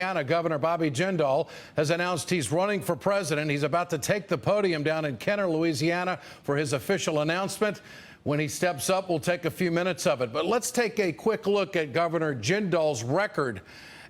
Governor Bobby Jindal has announced he's running for president. He's about to take the podium down in Kenner, Louisiana for his official announcement. When he steps up, we'll take a few minutes of it. But let's take a quick look at Governor Jindal's record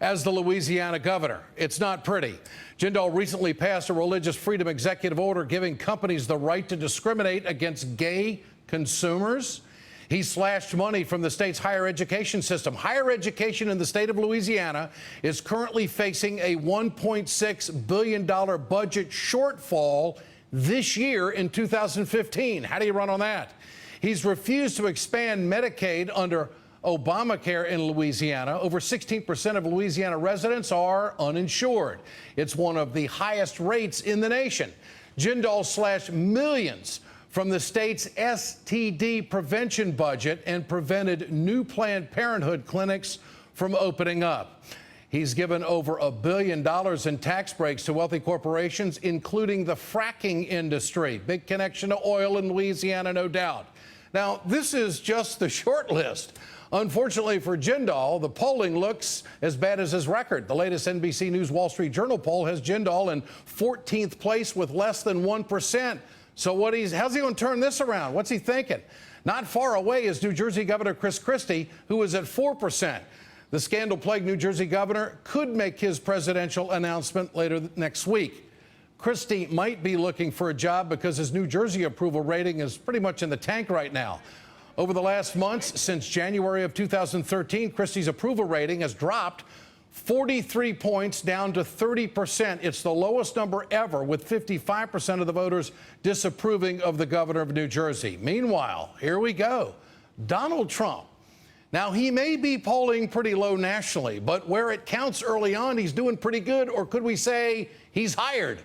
as the Louisiana governor. It's not pretty. Jindal recently passed a religious freedom executive order giving companies the right to discriminate against gay consumers. He slashed money from the state's higher education system. Higher education in the state of Louisiana is currently facing a $1.6 billion budget shortfall this year in 2015. How do you run on that? He's refused to expand Medicaid under Obamacare in Louisiana. Over 16% of Louisiana residents are uninsured. It's one of the highest rates in the nation. Jindal slashed millions from the state's STD prevention budget and prevented new Planned Parenthood clinics from opening up. He's given over $1 billion in tax breaks to wealthy corporations, including the fracking industry. Big connection to oil in Louisiana, no doubt. Now, this is just the short list. Unfortunately for Jindal, the polling looks as bad as his record. The latest NBC News Wall Street Journal poll has Jindal in 14th place with less than 1%. So how's he going to turn this around? What's he thinking? Not far away is New Jersey Governor Chris Christie, who is at 4%. The scandal-plagued New Jersey governor could make his presidential announcement later next week. Christie might be looking for a job because his New Jersey approval rating is pretty much in the tank right now. Over the last months, since January of 2013, Christie's approval rating has dropped 43 points down to 30%. It's the lowest number ever, with 55% of the voters disapproving of the governor of New Jersey. Meanwhile, here we go. Donald Trump. Now, he may be polling pretty low nationally, but where it counts early on, he's doing pretty good, or could we say he's hired?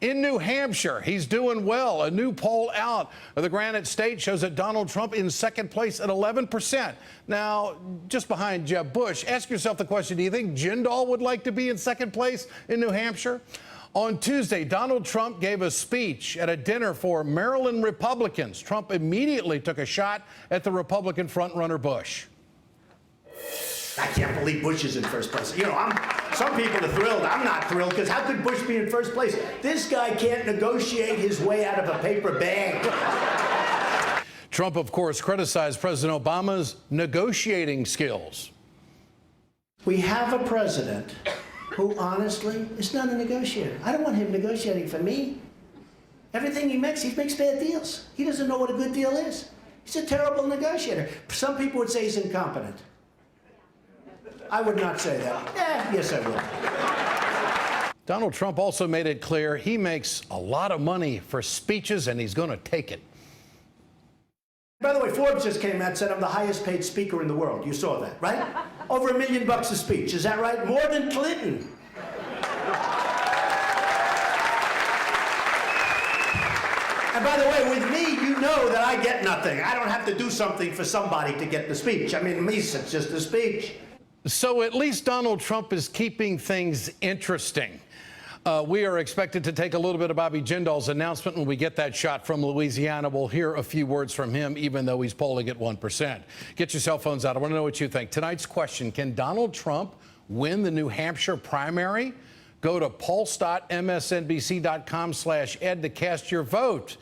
In New Hampshire, he's doing well. A new poll out of the Granite State shows that Donald Trump in second place at 11%. Now, just behind Jeb Bush, ask yourself the question, do you think Jindal would like to be in second place in New Hampshire? On Tuesday, Donald Trump gave a speech at a dinner for Maryland Republicans. Trump immediately took a shot at the Republican frontrunner Bush. I can't believe Bush is in first place. You know, some people are thrilled. I'm not thrilled, because how could Bush be in first place? This guy can't negotiate his way out of a paper bag. Trump, of course, criticized President Obama's negotiating skills. We have a president who, honestly, is not a negotiator. I don't want him negotiating for me. Everything he makes bad deals. He doesn't know what a good deal is. He's a terrible negotiator. Some people would say he's incompetent. I would not say that. Yes, I would. Donald Trump also made it clear he makes a lot of money for speeches, and he's going to take it. By the way, Forbes just came out and said I'm the highest paid speaker in the world. You saw that, right? Over $1 million a speech. Is that right? More than Clinton. And by the way, with me, you know that I get nothing. I don't have to do something for somebody to get the speech. I mean, to me, it's just a speech. So at least Donald Trump is keeping things interesting. We are expected to take a little bit of Bobby Jindal's announcement. When we get that shot from Louisiana, we'll hear a few words from him, even though he's polling at 1%. Get your cell phones out. I want to know what you think. Tonight's question, can Donald Trump win the New Hampshire primary? Go to pulse.msnbc.com/ed to cast your vote.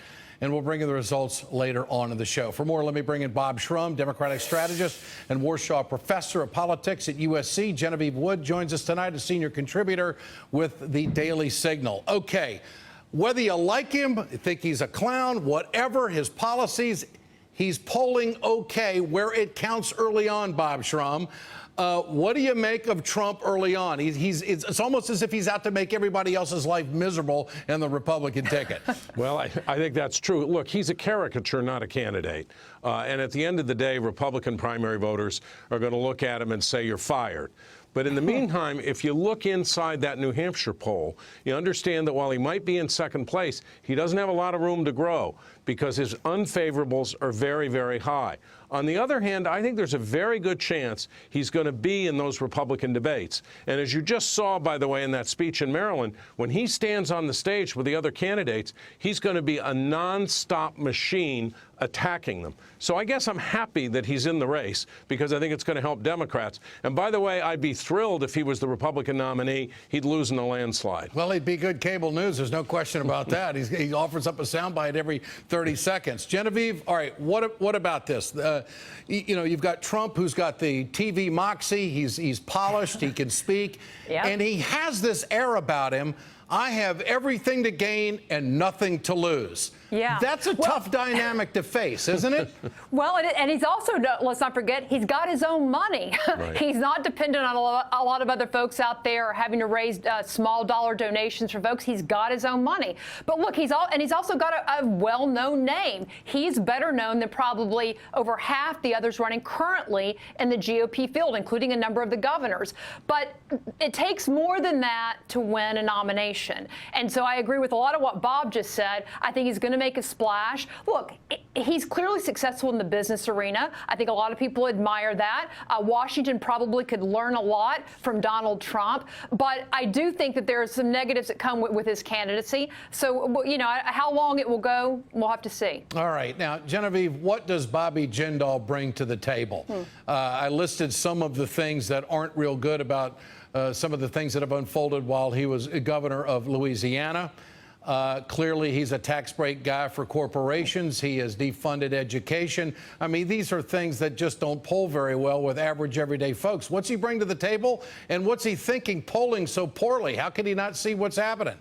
And we'll bring you the results later on in the show. For more, let me bring in Bob Shrum, Democratic strategist and Warsaw professor of politics at USC. Genevieve Wood joins us tonight, a senior contributor with the Daily Signal. Okay, whether you like him, think he's a clown, whatever his policies, he's polling okay where it counts early on, Bob Shrum. What do you make of Trump early on? It's almost as if he's out to make everybody else's life miserable in the Republican ticket. Well, I think that's true. Look, he's a caricature, not a candidate. And at the end of the day, Republican primary voters are going to look at him and say, you're fired. But in the meantime, if you look inside that New Hampshire poll, you understand that while he might be in second place, he doesn't have a lot of room to grow. because his unfavorables are very, very high. On the other hand, I think there's a very good chance he's going to be in those Republican debates. And as you just saw, by the way, in that speech in Maryland, when he stands on the stage with the other candidates, he's going to be a nonstop machine attacking them. So I guess I'm happy that he's in the race because I think it's going to help Democrats. And by the way, I'd be thrilled if he was the Republican nominee. He'd lose in a landslide. Well, he'd be good cable news. There's no question about that. He offers up a soundbite every 30 seconds. Genevieve, all right, what about this? You know, you've got Trump, who's got the TV moxie. He's polished. He can speak. Yep. And he has this air about him. I have everything to gain and nothing to lose. Yeah. That's a tough dynamic to face, isn't it? Well, and he's also, let's not forget, he's got his own money. Right. He's not dependent on a lot of other folks out there or having to raise small dollar donations for folks. He's got his own money. But look, he's also got a well-known name. He's better known than probably over half the others running currently in the GOP field, including a number of the governors. But it takes more than that to win a nomination. And so I agree with a lot of what Bob just said. I think he's going to make a splash. Look, he's clearly successful in the business arena. I think a lot of people admire that. Washington probably could learn a lot from Donald Trump, but I do think that there are some negatives that come with his candidacy. So, you know, how long it will go, we'll have to see. All right. Now, Genevieve, what does Bobby Jindal bring to the table? I listed some of the things that aren't real good about some of the things that have unfolded while he was governor of Louisiana. Clearly, he's a tax break guy for corporations. He has defunded education. I mean, these are things that just don't poll very well with average, everyday folks. What's he bring to the table? And what's he thinking polling so poorly? How can he not see what's happening?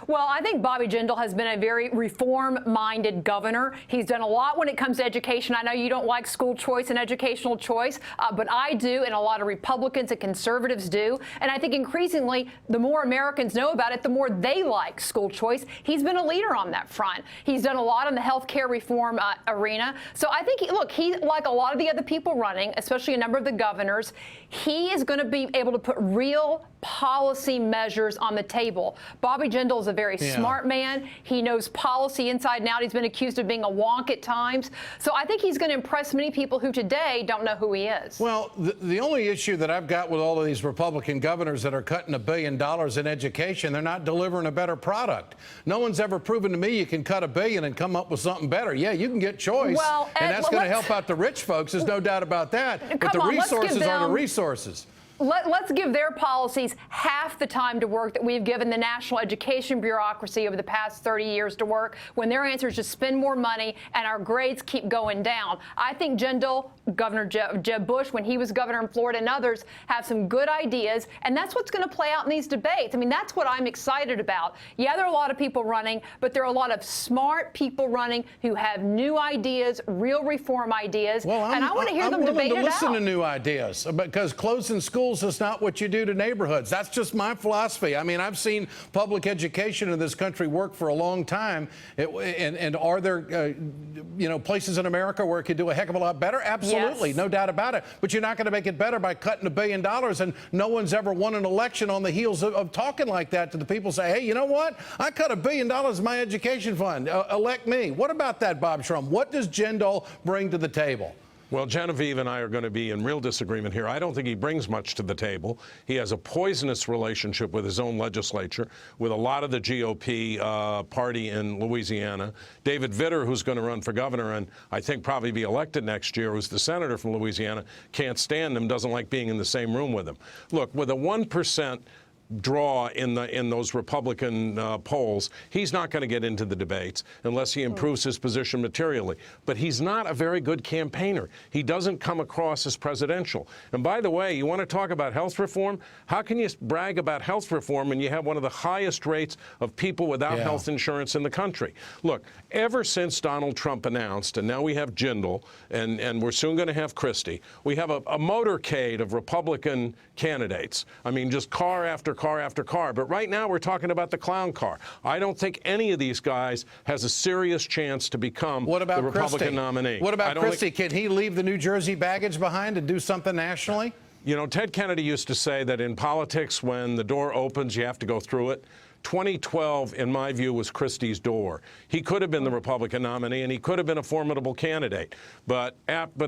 Well, I think Bobby Jindal has been a very reform-minded governor. He's done a lot when it comes to education. I know you don't like school choice and educational choice, but I do, and a lot of Republicans and conservatives do. And I think increasingly, the more Americans know about it, the more they like school choice. He's been a leader on that front. He's done a lot in the health care reform arena. So I think, look, he, like a lot of the other people running, especially a number of the governors, he is going to be able to put real policy measures on the table. Bobby Jindal is a very smart man. He knows policy inside and out. He's been accused of being a wonk at times. So I think he's going to impress many people who today don't know who he is. Well, the only issue that I've got with all of these Republican governors that are cutting $1 billion in education, they're not delivering a better product. No one's ever proven to me you can cut $1 billion and come up with something better. Yeah, you can get choice, well, and that's going to help out the rich folks. There's no doubt about that. But the resources are the resources. Let's give their policies half the time to work that we've given the national education bureaucracy over the past 30 years to work, when their answer is to spend more money and our grades keep going down. I think Jindal, Governor Jeb Bush, when he was governor in Florida, and others have some good ideas, and that's what's going to play out in these debates. I mean, that's what I'm excited about. Yeah, there are a lot of people running, but there are a lot of smart people running who have new ideas, real reform ideas, and I want to hear them debate it out. I'm willing to listen to new ideas, because closing schools is not what you do to neighborhoods. That's just my philosophy. I mean, I've seen public education in this country work for a long time. And are there, you know, places in America where it could do a heck of a lot better? Absolutely, yes. No doubt about it. But you're not going to make it better by cutting $1 billion. And no one's ever won an election on the heels of talking like that to the people. Say, hey, you know what? I cut $1 billion in my education fund. Elect me. What about that, Bob Shrum? What does Jindal bring to the table? Well, Genevieve and I are going to be in real disagreement here. I don't think he brings much to the table. He has a poisonous relationship with his own legislature, with a lot of the GOP party in Louisiana. David Vitter, who's going to run for governor and I think probably be elected next year, who's the senator from Louisiana, can't stand him, doesn't like being in the same room with him. Look, with a 1% draw in those Republican polls, he's not going to get into the debates unless he improves his position materially. But he's not a very good campaigner. He doesn't come across as presidential. And by the way, you want to talk about health reform? How can you brag about health reform when you have one of the highest rates of people without health insurance in the country? Look, ever since Donald Trump announced, and now we have Jindal, and we're soon going to have Christie, we have a motorcade of Republican candidates. I mean, just car after car after car. But right now we're talking about the clown car. I don't think any of these guys has a serious chance to become the Republican nominee. What about Christie? Can he leave the New Jersey baggage behind and do something nationally? You know, Ted Kennedy used to say that in politics, when the door opens, you have to go through it. 2012, in my view, was Christie's door. He could have been the Republican nominee, and he could have been a formidable candidate. But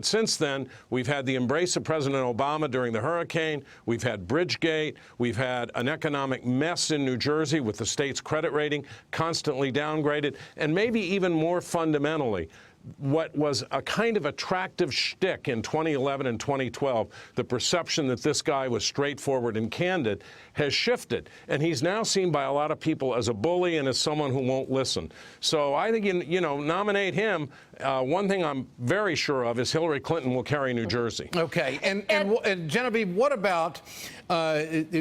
since then, we've had the embrace of President Obama during the hurricane. We've had Bridgegate. We've had an economic mess in New Jersey with the state's credit rating constantly downgraded. And maybe even more fundamentally, what was a kind of attractive shtick in 2011 and 2012, the perception that this guy was straightforward and candid, has shifted. And he's now seen by a lot of people as a bully and as someone who won't listen. So I think, you know, nominate him. One thing I'm very sure of is Hillary Clinton will carry New Jersey. Okay. And Genevieve, what about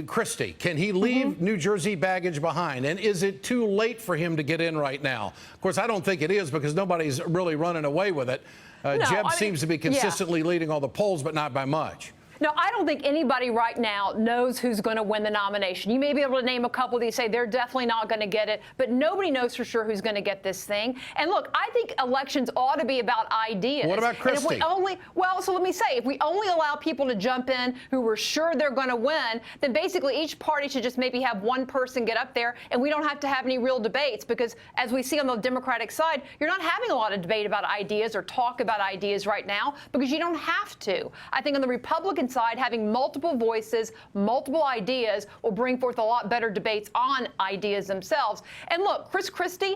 Christie? Can he leave New Jersey baggage behind? And is it too late for him to get in right now? Of course, I don't think it is, because nobody's really running away with it. Jeb seems to be consistently leading all the polls, but not by much. No, I don't think anybody right now knows who's going to win the nomination. You may be able to name a couple that you say they're definitely not going to get it, but nobody knows for sure who's going to get this thing. And look, I think elections ought to be about ideas. What about Christie? And if we only, well, so let me say, if we only allow people to jump in who we're sure they're going to win, then basically each party should just maybe have one person get up there, and we don't have to have any real debates, because as we see on the Democratic side, you're not having a lot of debate about ideas or talk about ideas right now, because you don't have to. I think on the Republican side, having multiple voices, multiple ideas will bring forth a lot better debates on ideas themselves. And look, Chris Christie,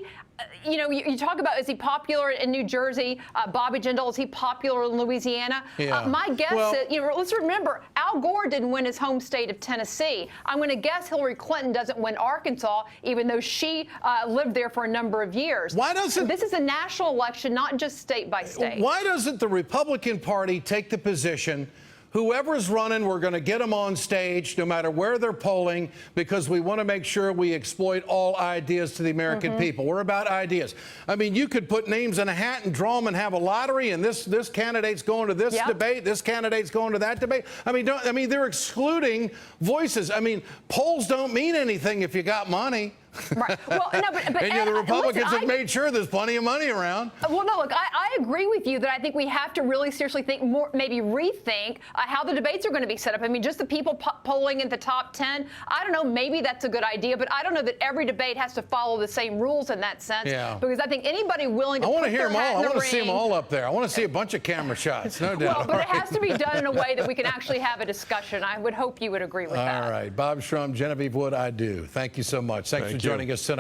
you know, you talk about, is he popular in New Jersey? Bobby Jindal, is he popular in Louisiana? Yeah. My guess is, you know, let's remember, Al Gore didn't win his home state of Tennessee. I'm going to guess Hillary Clinton doesn't win Arkansas, even though she lived there for a number of years. Why doesn't this is a national election, not just state by state? Why doesn't the Republican Party take the position, whoever's running, we're going to get them on stage no matter where they're polling, because we want to make sure we exploit all ideas to the American people. We're about ideas. I mean, you could put names in a hat and draw them and have a lottery, and this candidate's going to this debate, this candidate's going to that debate. I mean, they're excluding voices. I mean, polls don't mean anything if you got money. Right. Well, no, but and the Republicans have made sure there's plenty of money around. Well, no, look, I agree with you that I think we have to really seriously think more, maybe rethink how the debates are going to be set up. I mean, just the people polling in the top 10, I don't know, maybe that's a good idea, but I don't know that every debate has to follow the same rules in that sense. Yeah. Because I think anybody willing to I want to put hear their them hat all. in I the want to see ring- them all up there. I want to see a bunch of camera shots, no doubt. Well, but it has to be done in a way that we can actually have a discussion. I would hope you would agree with that. All right. Bob Shrum, Genevieve Wood, I do. Thank you so much. Thanks for joining us tonight.